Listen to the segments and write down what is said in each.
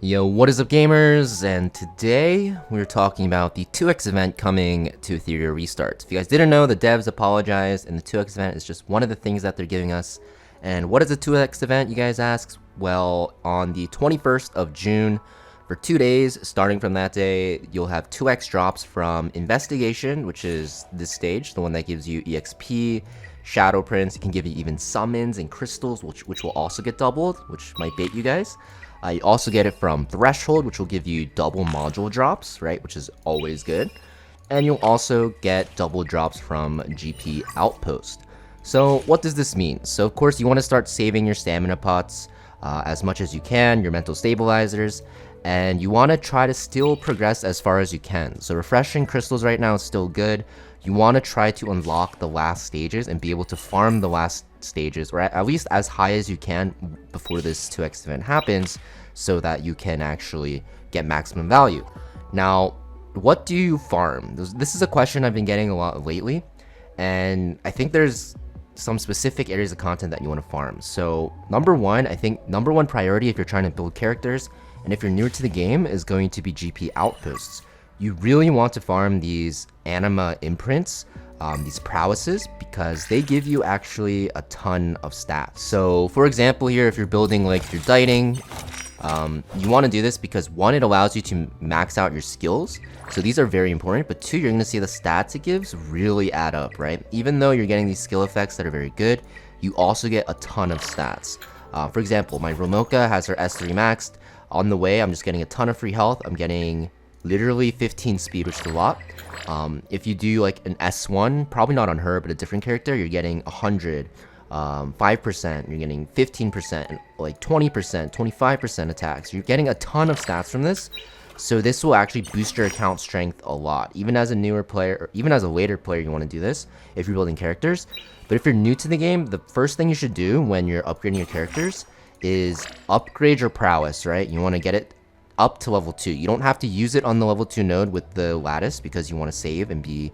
Yo, what is up gamers? And today we're talking about the 2x event coming to Etheria restarts. If you guys didn't know, the devs apologized and the 2x event is just one of the things that they're giving us. And what is a 2x event, you guys ask? Well, on the 21st of June, for 2 days, starting from that day, you'll have 2x drops from Investigation, which is this stage, the one that gives you EXP, Shadow Prints. It can give you even summons and crystals, which will also get doubled, which might bait you guys. You also get it from Threshold, which will give you double module drops, right, which is always good. And you'll also get double drops from GP Outpost. So what does this mean? So of course you want to start saving your stamina pots as much as you can, your mental stabilizers, and you want to try to still progress as far as you can. So refreshing crystals right now is still good. You want to try to unlock the last stages and be able to farm the last stages, or at least as high as you can before this 2x event happens, so that you can actually get maximum value. Now, what do you farm? This is a question I've been getting a lot lately, and I think there's some specific areas of content that you want to farm. So number one, I think number one priority if you're trying to build characters and if you're newer to the game is going to be GP Outposts. You really want to farm these anima imprints, these prowesses, because they give you actually a ton of stats. So for example here, if you're building like your dieting, you want to do this because one, it allows you to max out your skills. So these are very important, but two, you're going to see the stats it gives really add up, right? Even though you're getting these skill effects that are very good, you also get a ton of stats. For example, my Romoka has her S3 maxed. On the way, I'm just getting a ton of free health. I'm getting literally 15 speed, which is a lot. If you do like an S1, probably not on her, but a different character, you're getting 100, 5%, you're getting 15%, like 20%, 25% attacks. You're getting a ton of stats from this. So this will actually boost your account strength a lot. Even as a newer player, or even as a later player, you want to do this if you're building characters. But if you're new to the game, the first thing you should do when you're upgrading your characters is upgrade your prowess, right? You want to get it up to level 2. You don't have to use it on the level 2 node with the lattice because you want to save and be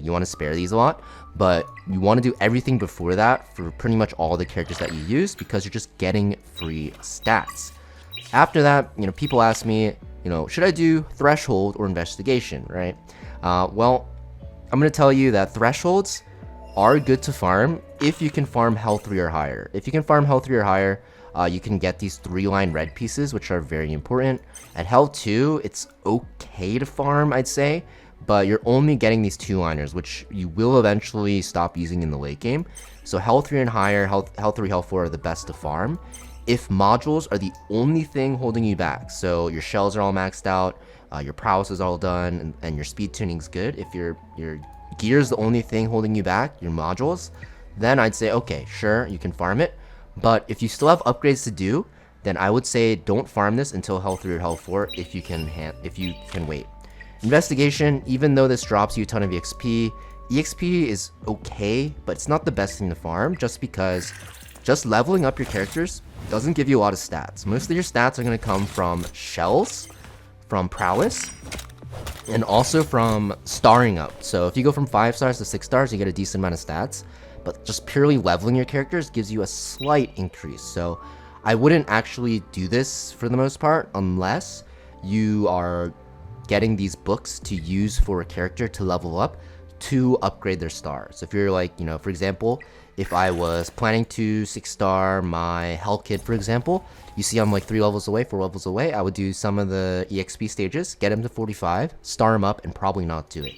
you want to spare these a lot, but you want to do everything before that for pretty much all the characters that you use because you're just getting free stats. After that, people ask me, should I do Threshold or Investigation, right? Well, I'm going to tell you that Thresholds are good to farm if you can farm Health 3 or higher. If you can farm Health 3 or higher, you can get these 3-line red pieces, which are very important. At Health 2, it's okay to farm, I'd say, but you're only getting these 2-liners, which you will eventually stop using in the late game. So Health 3 and higher, Health 3, Health 4 are the best to farm. If modules are the only thing holding you back, so your shells are all maxed out, your prowess is all done, and your speed tuning's good, if your gear is the only thing holding you back, your modules, then I'd say, okay, sure, you can farm it. But if you still have upgrades to do, then I would say don't farm this until Health 3 or Health 4 if you can wait. Investigation, even though this drops you a ton of EXP is okay, but it's not the best thing to farm just because just leveling up your characters doesn't give you a lot of stats. Most of your stats are going to come from shells, from prowess, and also from starring up. So if you go from 5 stars to 6 stars, you get a decent amount of stats, but just purely leveling your characters gives you a slight increase. So I wouldn't actually do this for the most part unless you are getting these books to use for a character to level up to upgrade their stars. If you're like, for example, if I was planning to 6-star my Hell Kid, for example, you see I'm like 3 levels away, 4 levels away, I would do some of the EXP stages, get him to 45, star him up, and probably not do it.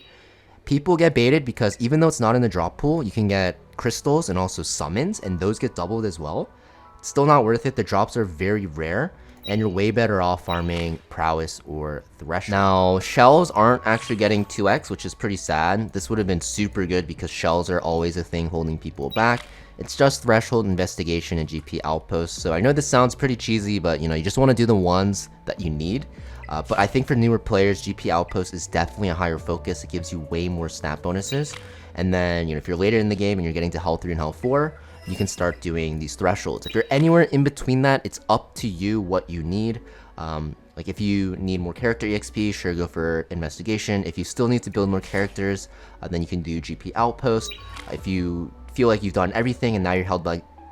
People get baited because even though it's not in the drop pool, you can get crystals and also summons, and those get doubled as well. It's still not worth it. The drops are very rare, and you're way better off farming prowess or threshold. Now, shells aren't actually getting 2x, which is pretty sad. This would have been super good because shells are always a thing holding people back. It's just threshold, investigation, and GP outposts. So I know this sounds pretty cheesy, but you just want to do the ones that you need. But I think for newer players, GP outpost is definitely a higher focus. It gives you way more stat bonuses. And then, if you're later in the game and you're getting to Health 3 and Health 4, you can start doing these thresholds. If you're anywhere in between that, it's up to you what you need. Like if you need more character EXP, sure, go for investigation. If you still need to build more characters, then you can do GP outpost. If you feel like you've done everything and now you're held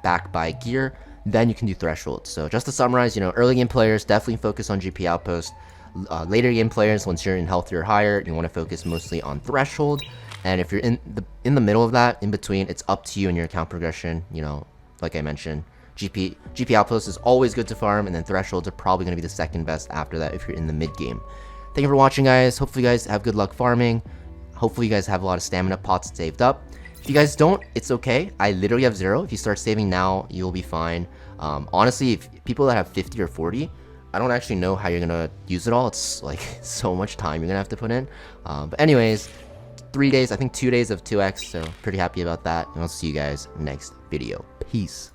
back by gear, then you can do threshold. So just to summarize, early game players definitely focus on GP outpost. Later game players, once you're in healthy or higher, you want to focus mostly on threshold. And if you're in the middle of that, in between, it's up to you and your account progression. Like I mentioned, GP outpost is always good to farm, and then thresholds are probably going to be the second best after that if you're in the mid game. Thank you for watching, guys. Hopefully you guys have good luck farming. Hopefully you guys have a lot of stamina pots saved up. If you guys don't, it's okay. I literally have 0. If you start saving now, you'll be fine. Honestly, if people that have 50 or 40, I don't actually know how you're gonna use it all. It's like so much time you're gonna have to put in. But anyways, 3 days, I think 2 days of 2x, so pretty happy about that. And I'll see you guys next video. Peace.